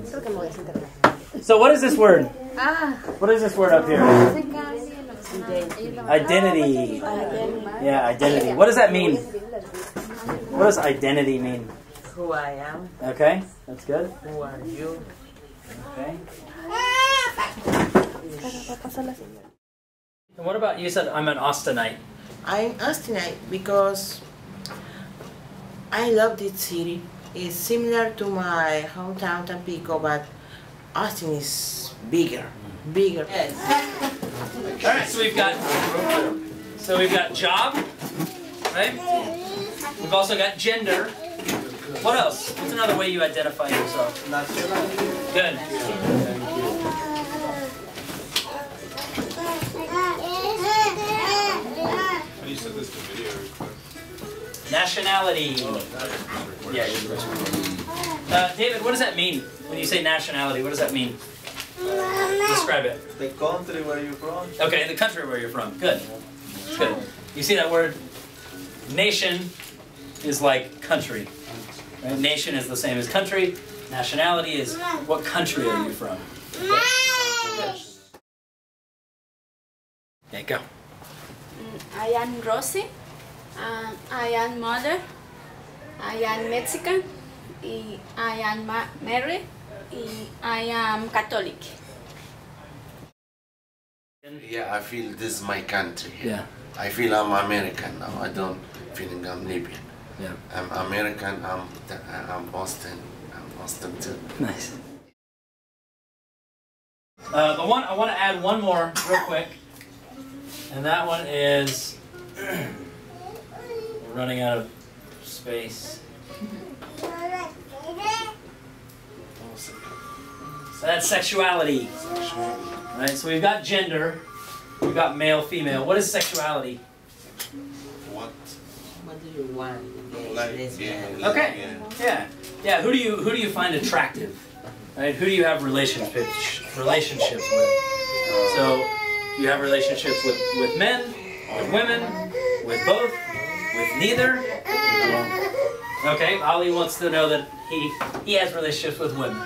sense. So what is this word? What is this word up here? Identity. Yeah, identity. What does that mean? What does identity mean? Who I am. Okay, that's good. Who are you? Okay. And what about, you said I'm an Austinite. I'm Austinite because I love this city. It's similar to my hometown Tampico, but Austin is bigger. Yes. All right, so we've got job, right? We've also got gender. What else? What's another way you identify yourself? Good. Nationality. Yeah. David, what does that mean when you say nationality? What does that mean? Describe it. The country where you're from. Okay, the country where you're from. Good. Good. You see that word? Nation is like country. Right? Nation is the same as country. Nationality is what country are you from? Okay, go. I am Rosie. I am mother. I am Mexican. I am married. I am Catholic. Yeah, I feel this is my country. Yeah. I feel I'm American now. I don't feel I'm Libyan. Yeah. I'm American. I'm Austin. I'm Austin too. Nice. I want to add one more real quick, and that one is we're running out of space. So that's sexuality. Right. So we've got gender, we've got male, female. What is sexuality? What? What do you want? Okay. Yeah. Who do you find attractive? Right? Who do you have relationships with? So you have relationships with men, with women, with both, with neither. Okay. Ali wants to know that he has relationships with women.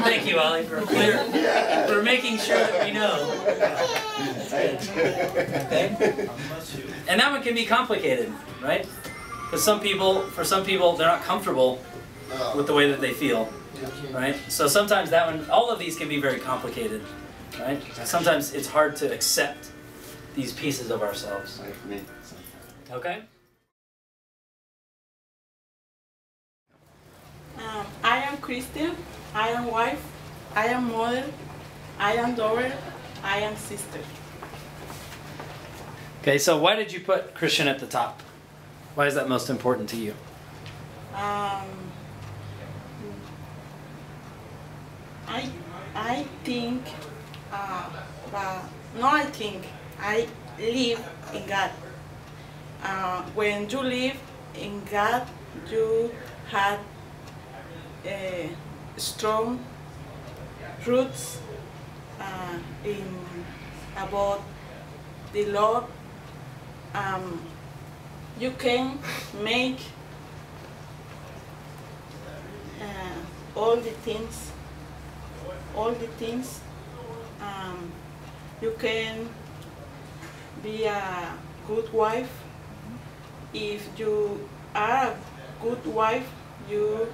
Thank you, Ali, for making sure that we know. Okay. And that one can be complicated, right? Because for some people, they're not comfortable with the way that they feel, right? So sometimes that one, all of these can be very complicated, right? Sometimes it's hard to accept these pieces of ourselves. Okay? I am Christian, I am wife, I am mother, I am daughter, I am sister. Okay, so why did you put Christian at the top? Why is that most important to you? I think, I live in God. When you live in God, you have strong roots in about the Lord. You can make all the things. You can be a good wife. If you are a good wife, you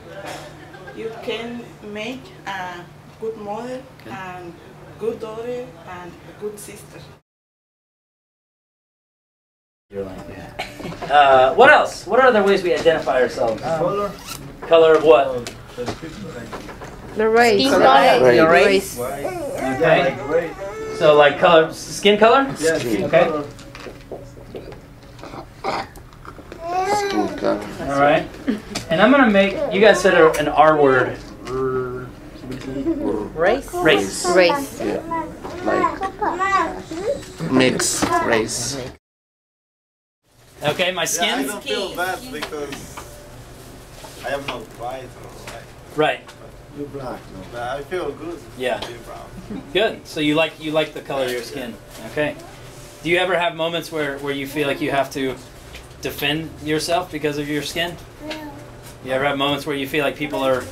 can make a good mother, and good daughter, and a good sister. What else? What are other ways we identify ourselves? Color. Color of what? The race. The race. Okay. So like color, skin color? Yeah, okay. color. Skin color. All right. And I'm gonna make. You guys said an R word. Race. Race. Race. Yeah. Like mix race. Okay, my Yeah, I skin. don't feel bad because I am not white or black. Right. You're black, no? But I feel good. Yeah. Being brown. Good. So you like the color of your skin. Okay. Do you ever have moments where you feel like you have to defend yourself because of your skin? You ever have moments where you feel like people are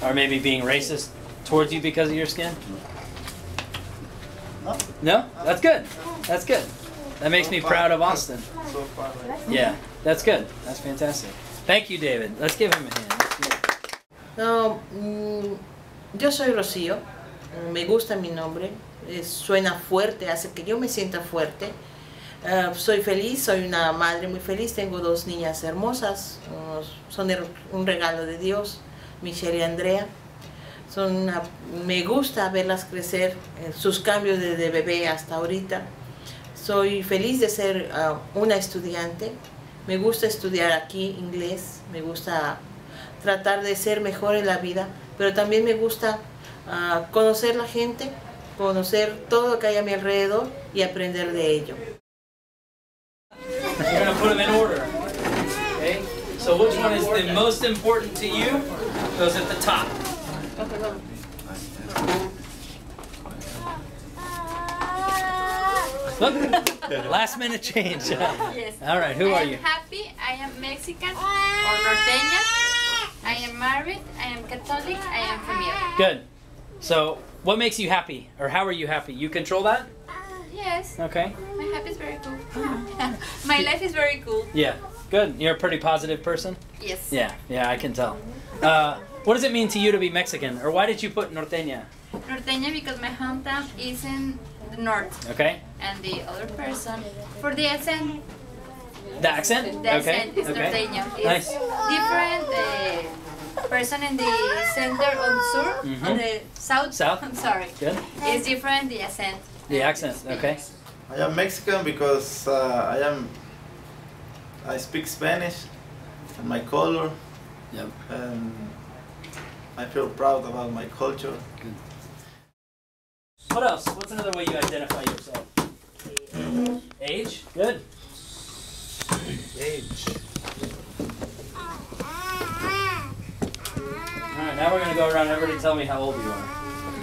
Or maybe being racist towards you because of your skin? No. No? That's good. That's good. That makes me proud of Austin. So far, like, Yeah, that's good. That's fantastic. Thank you, David. Let's give him a hand. No, yo soy Rocío, me gusta mi nombre, suena fuerte, hace que yo me sienta fuerte. Soy feliz, soy una madre muy feliz, tengo dos niñas hermosas, son un regalo de Dios, Michelle y Andrea. Me gusta verlas crecer, sus cambios desde bebé hasta ahorita. Soy feliz de ser una estudiante, me gusta estudiar aquí inglés, me gusta tratar de ser mejor en la vida, pero también me gusta conocer la gente, conocer todo lo que hay a mi alrededor y aprender de ello. You're going to put them in order. Okay? So which one is the most important to you? Goes at the top. Look, last minute change. Yes. All right, who are you? I am happy, I am Mexican or Norteña, I am married, I am Catholic, I am from Europe. Good. So what makes you happy? Or how are you happy? You control that? Yes, Okay. my happy is very cool. My life is very cool. Yeah. Good. You're a pretty positive person? Yes. Yeah, I can tell. What does it mean to you to be Mexican? Or why did you put Norteña? Norteña because my hometown is in the north. Okay. And the other person, for the accent, The accent? the Okay. accent is Norteño. It's Nice. different. The person in the center on sur, on the south. South? I'm sorry. Good. It's different the accent. The accent, okay. I am Mexican because I speak Spanish and my color, Yep. and I feel proud about my culture. What else? What's another way you identify yourself? Age? Good. Age. Alright, now we're going to go around. Everybody tell me how old you are.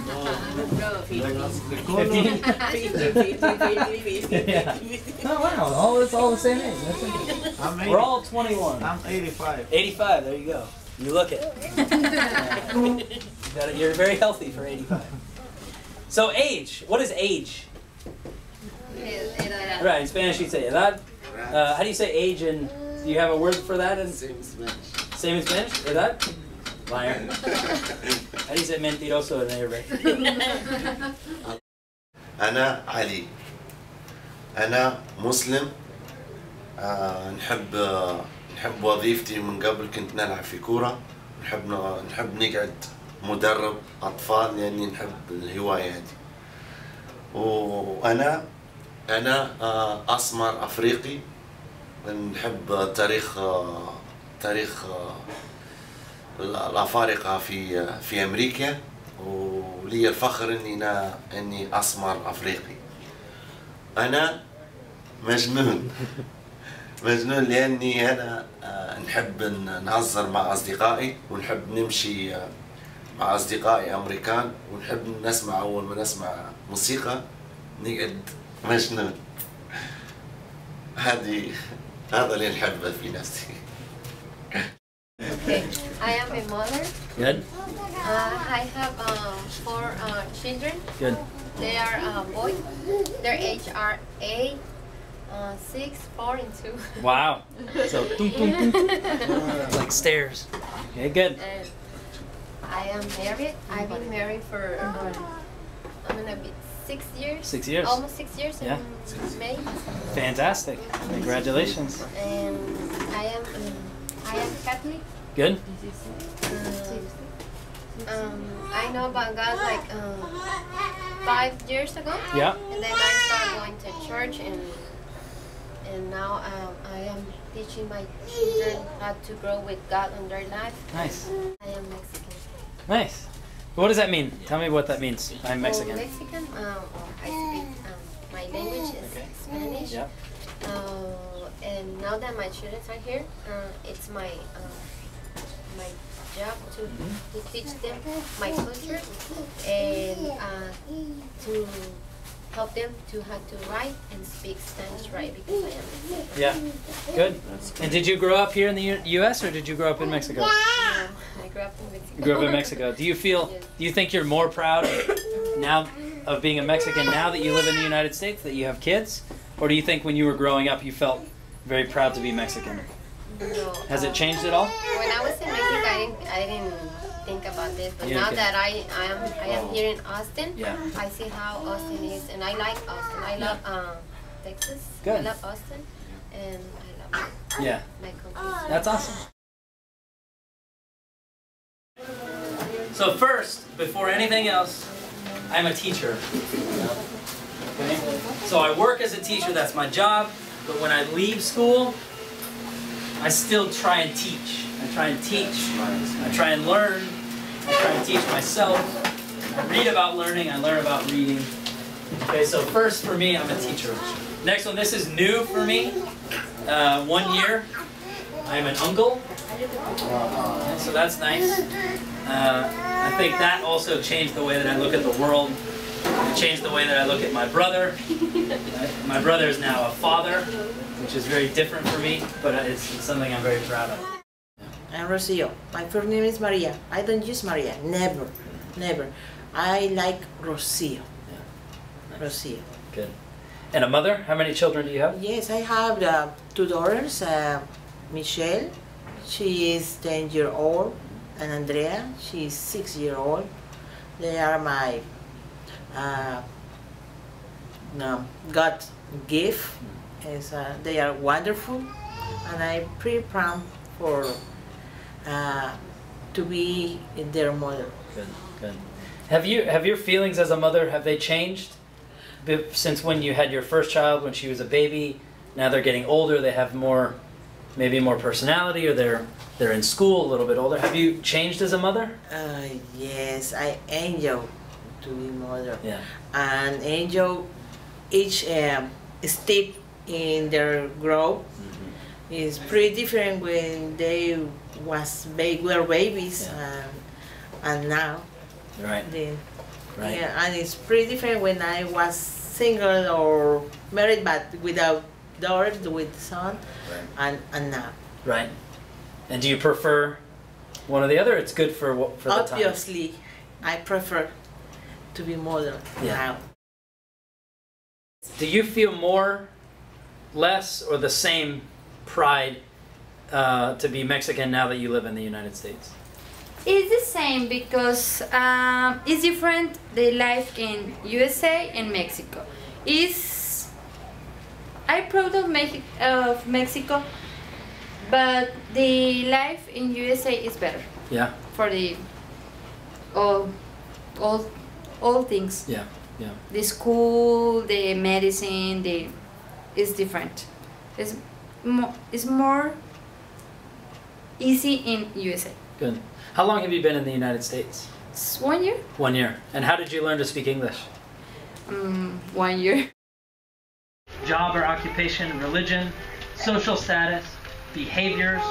15? Yeah. Oh wow, it's all the same age. That's okay. We're all 21. I'm 85. 85, there you go. You look it. You're very healthy for 85. So age, what is age? Right, in Spanish you'd say edad. How do you say age do you have a word for that? Same in Spanish. Same in Spanish? Edad? Liar. How do you say mentiroso in Arabic? أنا علي. أنا مسلم. نحب وظيفتي من قبل كنت نلعب في كورة. نحب نقعد مدرب أطفال لأني نحب الهواية هذه. وأنا أسمر أفريقي. نحب تاريخ الأفارقة في أمريكا، ولي الفخر إني أسمر أفريقي. أنا مجنون لأني أنا نحب نهزر مع أصدقائي، ونحب نمشي مع أصدقائي أمريكان، ونحب نسمع أول ما نسمع موسيقى نقعد مجنون. هذا اللي نحبه في نفسي. Okay, I am a mother. Good. I have 4 children. Good. They are boys. Their age are 8, 6, 4, and 2. Wow. So, tum, tum, tum. Like stairs. Okay, good. And I am married. I've been married for I'm gonna be 6 years. 6 years. Almost 6 years Yeah. in May. Fantastic. Congratulations. And I am Catholic. Good. I know about God like 5 years ago. Yeah. And then I started going to church, and now I am teaching my children how to grow with God in their life. Nice. I am Mexican. Nice. What does that mean? Tell me what that means. I'm Mexican. Mexican. I speak my language is Spanish. Yeah. And now that my children are here, it's my job to teach them my culture and to help them to how to write and speak Spanish right because I am Mexican. Yeah, good. And did you grow up here in the U.S. or did you grow up in Mexico? No, I grew up in Mexico. You grew up in Mexico. Do you feel? Yes. Do you think you're more proud now of being a Mexican now that you live in the United States, that you have kids, or do you think when you were growing up you felt very proud to be Mexican? No, Has it changed at all? when I was in Mexico, I didn't think about this, but now that I am here in Austin, Yeah. I see how Austin is, and I like Austin. I love Texas. Good. I love Austin, and I love Yeah, my country. that's awesome. So first, before anything else, I'm a teacher. Okay? So I work as a teacher, that's my job, but when I leave school, I still try and teach. I try and teach, I try and learn, I try and teach myself. I read about learning, I learn about reading. Okay, so first for me, I'm a teacher. Next one, this is new for me. 1 year, I'm an uncle. Okay, so that's nice. I think that also changed the way that I look at the world. It changed the way that I look at my brother. My brother is now a father, which is very different for me, but it's something I'm very proud of. I'm Rocio. My first name is Maria. I don't use Maria. Never. Never. I like Rocio. Nice. Rocio. Good. And a mother? How many children do you have? Yes, I have 2 daughters. Michelle, she is 10 years old, and Andrea, she is 6 years old. They are my God gift. They are wonderful, and I'm pretty proud for to be their mother. Good, good. Have your feelings as a mother, have they changed since when you had your first child, when she was a baby? Now they're getting older, they have more, maybe more personality, or they're in school a little bit older. Have you changed as a mother? Yes, I enjoy to be mother. Yeah. And enjoy each step in their growth. Is pretty different when they were babies, Yeah. and now. Right. Right. Yeah, and it's pretty different when I was single or married, but without daughters, with son, Right. and now. Right. And do you prefer one or the other? It's good for the time. Obviously, I prefer to be mother Yeah. now. Do you feel more, less, or the same pride to be Mexican now that you live in the United States? It's the same because it's different the life in USA and Mexico. I'm proud of Mexico, but the life in USA is better Yeah. for the all things. Yeah. Yeah. The school, the medicine, is different. It's more easy in USA. Good. How long have you been in the United States? It's 1 year. 1 year. And how did you learn to speak English? 1 year. Job or occupation, religion, social status, behaviors,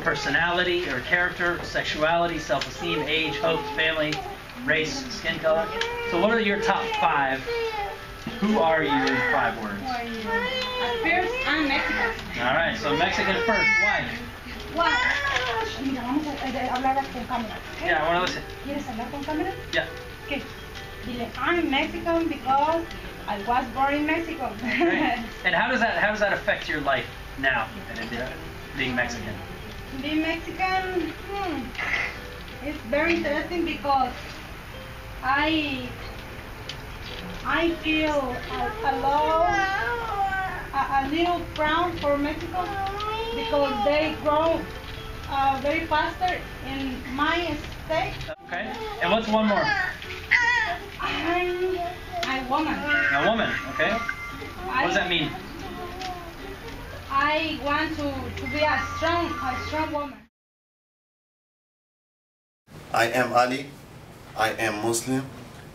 personality or character, sexuality, self-esteem, age, hopes, family, race, skin color. So what are your top 5? Who are you in 5 words? First, I'm Mexican. All right, so Mexican first. Why? Why? Mira, vamos a hablar con cámara. ¿Okay? Yeah, I want to listen. ¿Quieres hablar con cámara? Yeah. Okay. Dile, I'm Mexican because I was born in Mexico. Great. And how does that affect your life now, being Mexican? Being Mexican, it's very interesting because I feel a little proud for Mexico because they grow very faster in my state. Okay. And what's one more? I'm a woman. A woman. Okay. What does that mean? I want to be a strong woman. I am Ali. I am Muslim.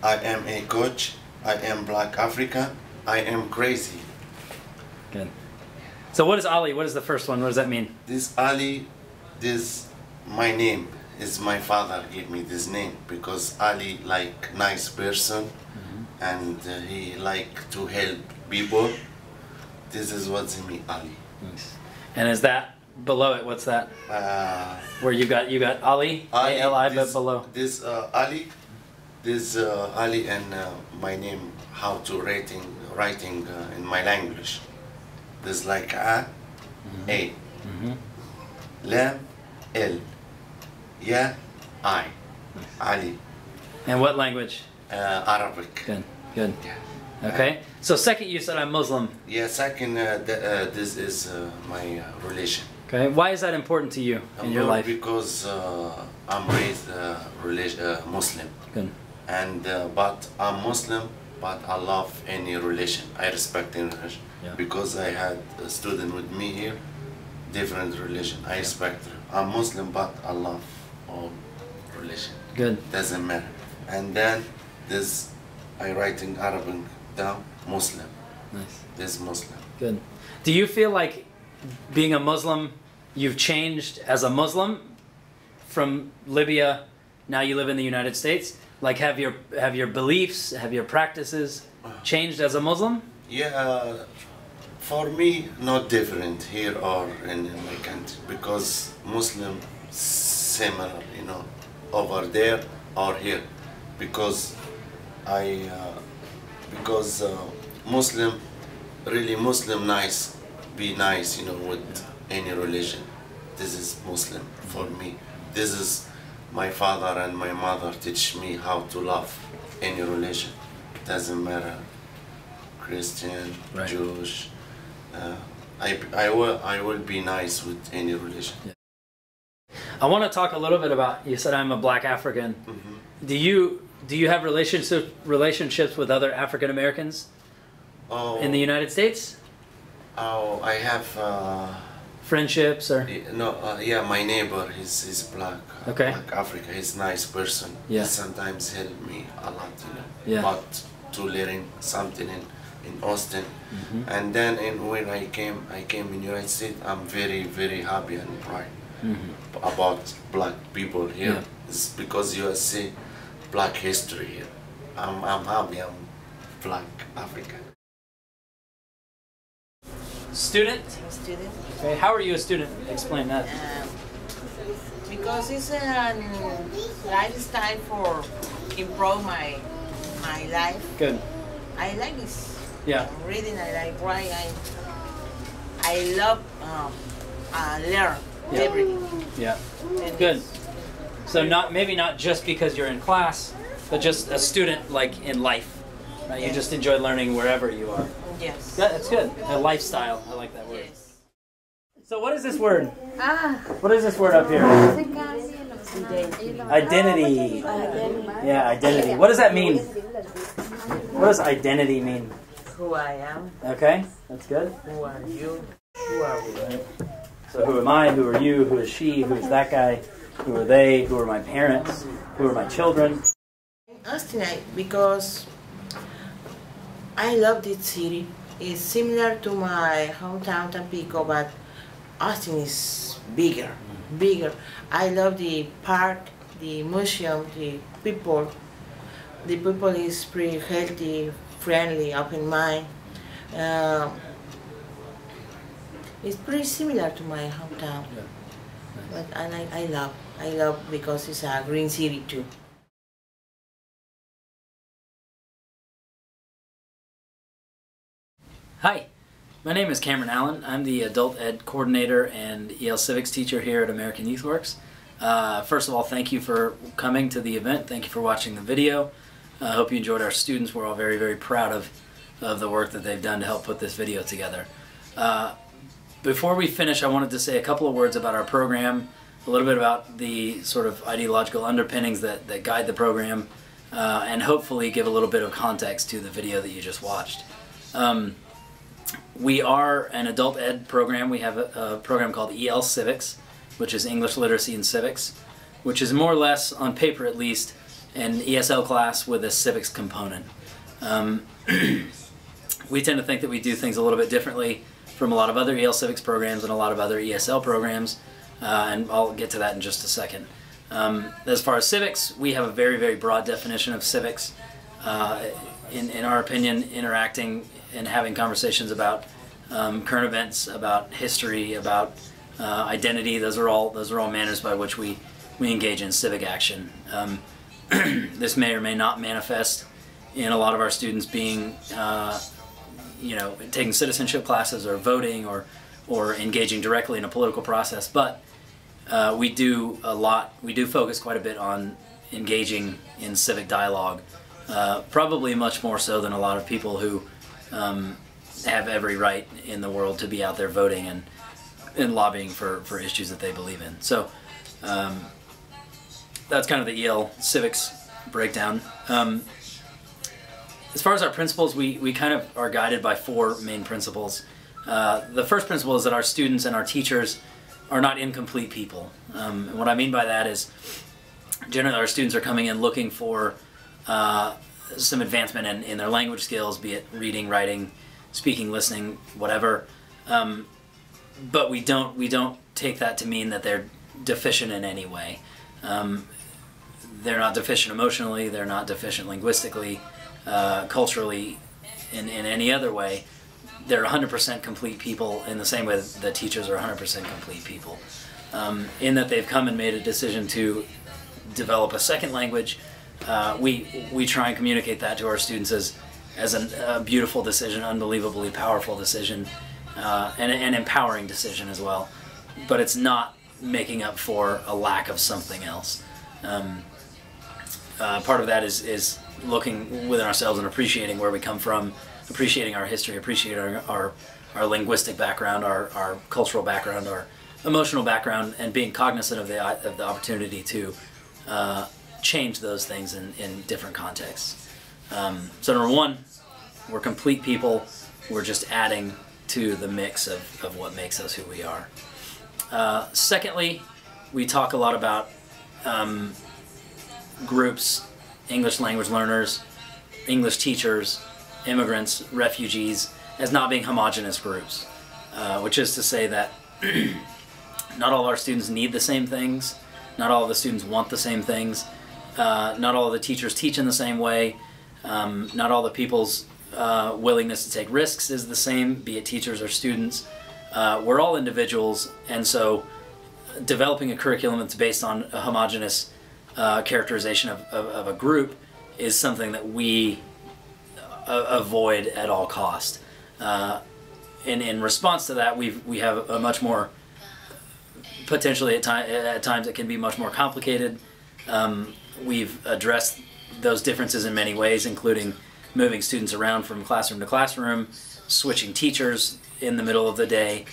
I am a coach. I am Black African. I am crazy. Good. So what is Ali? What is the first one? What does that mean? This Ali, this my name is my father gave me this name because Ali like nice person and he like to help people. This is what's in me, Ali. Nice. And is that below it? What's that? Where you got Ali, A-L-I, but below. This Ali. This Ali and my name. How to writing in my language. This like A, A, Lam, L, Ya, I, Ali. And what language? Arabic. Good, good. Yeah. Okay. So second, you said I'm Muslim. Yeah. Second, this is my relation. Okay. Why is that important to you in your life? Because I'm raised Muslim. Good. And but I'm Muslim, but I love any relation. I respect any relation. Yeah. Because I had a student with me here, different religion. I respect her. I'm Muslim, but I love all religion. Good. Doesn't matter. And then this, I write in Arabic down, Muslim. Nice. This Muslim. Good. Do you feel like being a Muslim, you've changed as a Muslim from Libya, now you live in the United States? Like have your beliefs, have your practices changed as a Muslim? Yeah, for me, not different here or in my country, because Muslim similar, you know, over there or here, because Muslim, really Muslim nice, be nice, you know, with any religion. This is Muslim for me. This is my father and my mother teach me how to love any religion. Doesn't matter, Christian, right. Jewish. I will be nice with any religion. Yeah. I want to talk a little bit about. You said I'm a Black African. Mm-hmm. Do you have relationships with other African Americans in the United States? Oh, I have. Friendships or? No, yeah, my neighbor, he's black. Okay. Black Africa, he's a nice person. Yeah. He sometimes help me a lot, you know. Yeah. But to learn something in Austin. Mm-hmm. And then when I came in United States, I'm very, very happy and proud about black people here. Yeah. It's because USA, black history here. I'm happy, I'm black African. Student? I'm a student. Okay, how are you a student? Explain that. Because it's a lifestyle for improve my life. Good. I like this. Yeah. Reading, I like writing. I love learn everything. Yeah. Good. So maybe not just because you're in class, but just a student like in life. Right? You just enjoy learning wherever you are. Yes. Yeah, that's good. A lifestyle. I like that word. Yes. So what is this word? What is this word up here? Identity. Yeah, identity. What does that mean? What does identity mean? Who I am. Okay, that's good. Who are you? Who are we? Right. So who am I? Who are you? Who is she? Who is that guy? Who are they? Who are my parents? Who are my children? Austin, because I love this city. It's similar to my hometown Tampico, but Austin is bigger, bigger. I love the park, the museum, the people. The people is pretty healthy, friendly, open mind. It's pretty similar to my hometown. Yeah. But I love because it's a green city too. Hi, my name is Cameron Allen. I'm the Adult Ed Coordinator and EL Civics teacher here at American YouthWorks. First of all, thank you for coming to the event. Thank you for watching the video. I hope you enjoyed our students. We're all very, very proud of the work that they've done to help put this video together. Before we finish, I wanted to say a couple of words about our program, a little bit about the sort of ideological underpinnings that guide the program, and hopefully give a little bit of context to the video that you just watched. We are an adult ed program. We have a program called EL Civics, which is English Literacy and Civics, which is more or less, on paper at least, an ESL class with a civics component. We tend to think that we do things a little bit differently from a lot of other EL Civics programs and a lot of other ESL programs, and I'll get to that in just a second. As far as civics, we have a very, very broad definition of civics. in our opinion, interacting and having conversations about current events, about history, about identity. Those are all manners by which we engage in civic action. This may or may not manifest in a lot of our students being, taking citizenship classes or voting or engaging directly in a political process. But we do focus quite a bit on engaging in civic dialogue, probably much more so than a lot of people who have every right in the world to be out there voting and lobbying for issues that they believe in. So that's kind of the EL civics breakdown. As far as our principles, we kind of are guided by 4 main principles. The first principle is that our students and our teachers are not incomplete people. And what I mean by that is generally our students are coming in looking for some advancement in their language skills, be it reading, writing, speaking, listening, whatever. But we don't take that to mean that they're deficient in any way. They're not deficient emotionally, they're not deficient linguistically, culturally, in any other way. They're 100% complete people in the same way that teachers are 100% complete people. In that they've come and made a decision to develop a second language, we try and communicate that to our students as a beautiful decision, unbelievably powerful decision, and an empowering decision as well. But it's not making up for a lack of something else. Part of that is looking within ourselves and appreciating where we come from, appreciating our history, appreciating our linguistic background, our cultural background, our emotional background, and being cognizant of the opportunity to change those things in different contexts. So number 1, we're complete people. We're just adding to the mix of what makes us who we are. Secondly, we talk a lot about groups, English language learners, English teachers, immigrants, refugees, as not being homogenous groups, which is to say that not all our students need the same things, not all of the students want the same things, not all of the teachers teach in the same way, not all the people's willingness to take risks is the same, be it teachers or students. We're all individuals, and so developing a curriculum that's based on a homogenous characterization of a group is something that we avoid at all cost. In response to that, we have a much more, potentially at times it can be much more complicated. We've addressed those differences in many ways, including moving students around from classroom to classroom, switching teachers in the middle of the day,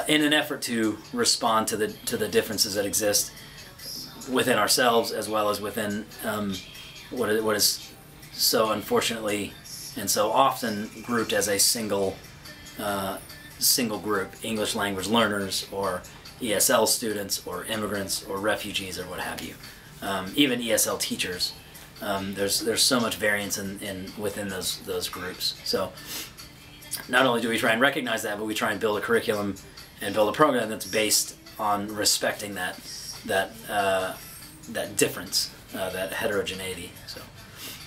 in an effort to respond to the differences that exist within ourselves as well as within what is so unfortunately and so often grouped as a single group: English language learners, or ESL students, or immigrants, or refugees, or what have you. Even ESL teachers. There's so much variance within those groups. So not only do we try and recognize that, but we try and build a curriculum and build a program that's based on respecting that difference, that heterogeneity. So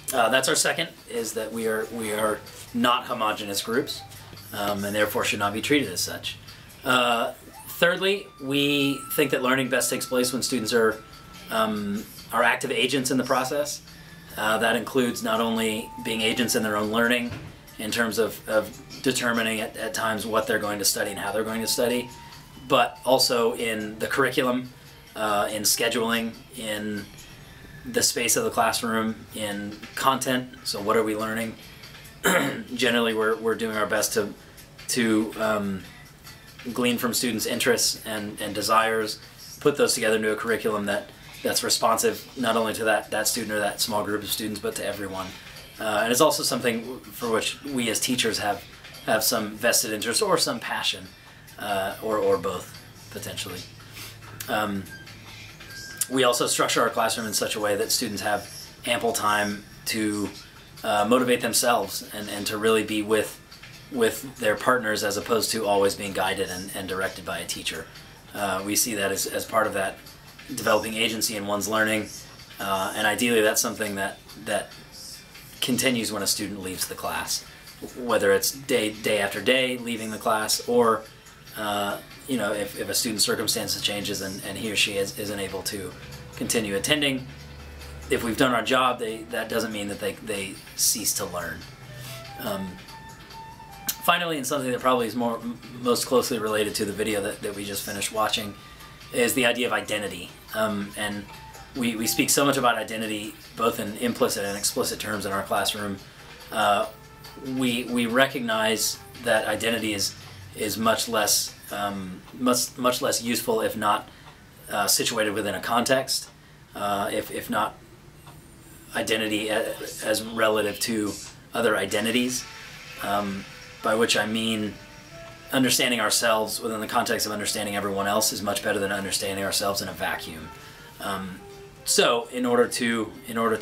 that's our second, is that we are not homogeneous groups, and therefore should not be treated as such. Thirdly, we think that learning best takes place when students are active agents in the process. That includes not only being agents in their own learning, in terms of determining at times what they're going to study and how they're going to study, but also in the curriculum, in scheduling, in the space of the classroom, in content. So what are we learning? Generally, we're doing our best to glean from students' interests and desires, put those together into a curriculum that's responsive not only to that student or that small group of students, but to everyone. And it's also something for which we as teachers have some vested interest or some passion, or both, potentially. We also structure our classroom in such a way that students have ample time to motivate themselves and to really be with their partners, as opposed to always being guided and directed by a teacher. We see that as part of that developing agency in one's learning, and ideally that's something that continues when a student leaves the class, whether it's day after day leaving the class, or you know, if a student's circumstances changes and he or she isn't able to continue attending. If we've done our job, that doesn't mean that they cease to learn. Finally, and something that probably is most closely related to the video that we just finished watching, is the idea of identity. And we speak so much about identity, both in implicit and explicit terms in our classroom. We recognize that identity is much less useful, if not situated within a context, if not identity as relative to other identities, by which I mean understanding ourselves within the context of understanding everyone else is much better than understanding ourselves in a vacuum. So in order to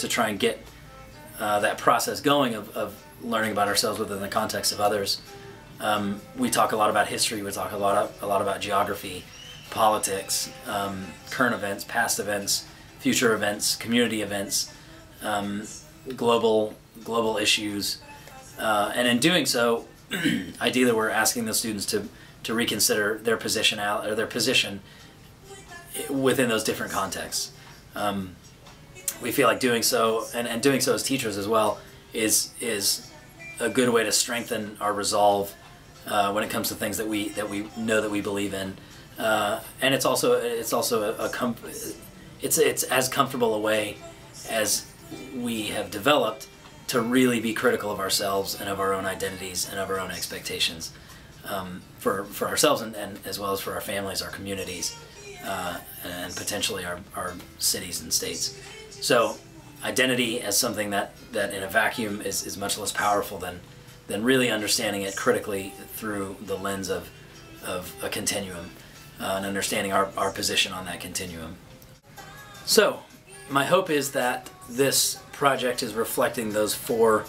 try and get that process going of learning about ourselves within the context of others, we talk a lot about history, we talk a lot about geography, politics, current events, past events, future events, community events, global issues, and in doing so, ideally we're asking the students to reconsider their position within those different contexts. We feel like doing so, and doing so as teachers as well, is a good way to strengthen our resolve when it comes to things that we know that we believe in, and it's also it's as comfortable a way as we have developed to really be critical of ourselves and of our own identities and of our own expectations, for ourselves and as well as for our families, our communities, and potentially our cities and states. So identity as something that in a vacuum is much less powerful than really understanding it critically through the lens of a continuum, and understanding our position on that continuum. So my hope is that this project is reflecting those four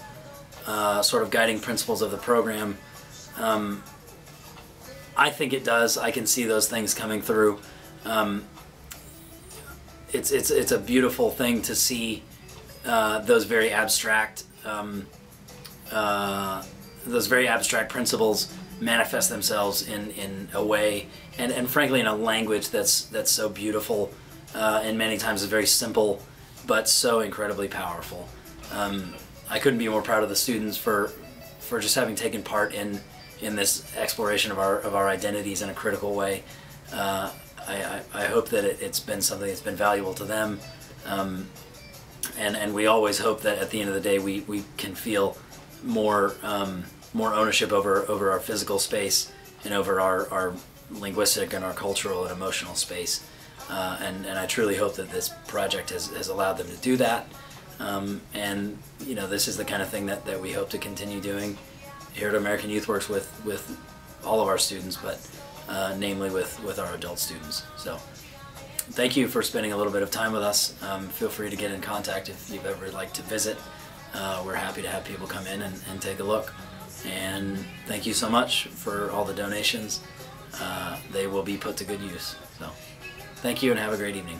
sort of guiding principles of the program. I think it does. I can see those things coming through. It's a beautiful thing to see those very abstract principles manifest themselves in a way, and frankly in a language that's so beautiful, and many times is very simple, but so incredibly powerful. I couldn't be more proud of the students for just having taken part in this exploration of our identities in a critical way. I hope that it's been something that's been valuable to them, and we always hope that at the end of the day we can feel more ownership over our physical space and over our linguistic and our cultural and emotional space. And I truly hope that this project has allowed them to do that. And you know, this is the kind of thing that we hope to continue doing here at American YouthWorks with all of our students, but namely with our adult students. So thank you for spending a little bit of time with us. Feel free to get in contact if you've ever liked to visit. We're happy to have people come in and take a look. And thank you so much for all the donations. They will be put to good use. So thank you and have a great evening.